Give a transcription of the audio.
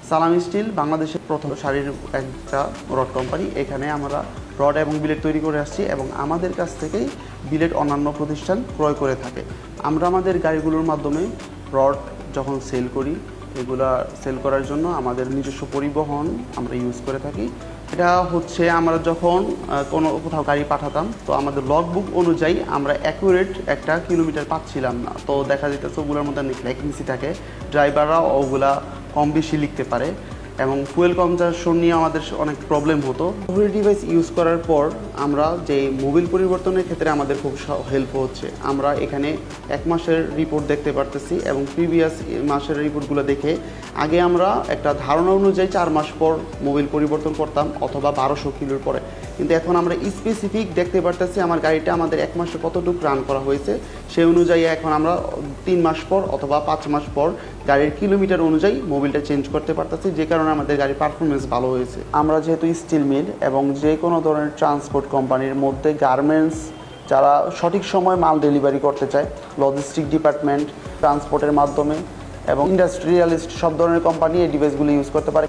সালাম স্টিল বাংলাদেশের প্রথম সারির একটা রড কোম্পানি। এখানে আমরা রড এবং বিলেট তৈরি করে আসছি এবং আমাদের কাছ থেকেই বিলেট অন্যান্য প্রতিষ্ঠান ক্রয় করে থাকে। আমরা আমাদের গাড়িগুলোর মাধ্যমে রড যখন সেল করি, এগুলা সেল করার জন্য আমাদের নিজস্ব পরিবহন আমরা ইউজ করে থাকি। এটা হচ্ছে আমরা যখন কোথাও গাড়ি পাঠাতাম, তো আমাদের লগ বুক অনুযায়ী আমরা অ্যাকুরেট একটা কিলোমিটার পাচ্ছিলাম না। তো দেখা যেতেছে ওগুলোর মধ্যে অনেক ভ্যাকেন্সি থাকে, ড্রাইভাররাও ওগুলা কম বেশি লিখতে পারে এবং ফুয়েল কনজাম্পশন নিয়ে আমাদের অনেক প্রবলেম হতো। সফটওয়্যার ডিভাইস ইউজ করার পর আমরা যে মোবিল পরিবর্তনের ক্ষেত্রে আমাদের খুব হেল্প হচ্ছে। আমরা এখানে 1 মাসের রিপোর্ট দেখতে পারতেছি এবং প্রিভিয়াস মাসের রিপোর্টগুলো দেখে আগে আমরা একটা ধারণা অনুযায়ী 4 মাস পর মোবিল পরিবর্তন করতাম অথবা 1200 কিলোর পরে, কিন্তু এখন আমরা স্পেসিফিক দেখতে পারতেছি আমার গাড়িটা আমাদের 1 মাসে কতটুকু রান করা হয়েছে সেই অনুযায়ী এখন আমরা 3 মাস পর অথবা 5 মাস পর গাড়ির কিলোমিটার অনুযায়ী মোবিলটা চেঞ্জ করতে পারতেছি, যে কারণে আমাদের গাড়ির পারফরমেন্স ভালো হয়েছে। আমরা যেহেতু স্টিল মিল এবং যে কোনো ধরনের ট্রান্সপোর্ট কোম্পানির মধ্যে গার্মেন্টস যারা সঠিক সময় মাল ডেলিভারি করতে চায়, লজিস্টিক ডিপার্টমেন্ট, ট্রান্সপোর্টের মাধ্যমে এবং ইন্ডাস্ট্রিয়ালিস্ট সব ধরনের কোম্পানি এই ডিভাইসগুলো ইউজ করতে পারে।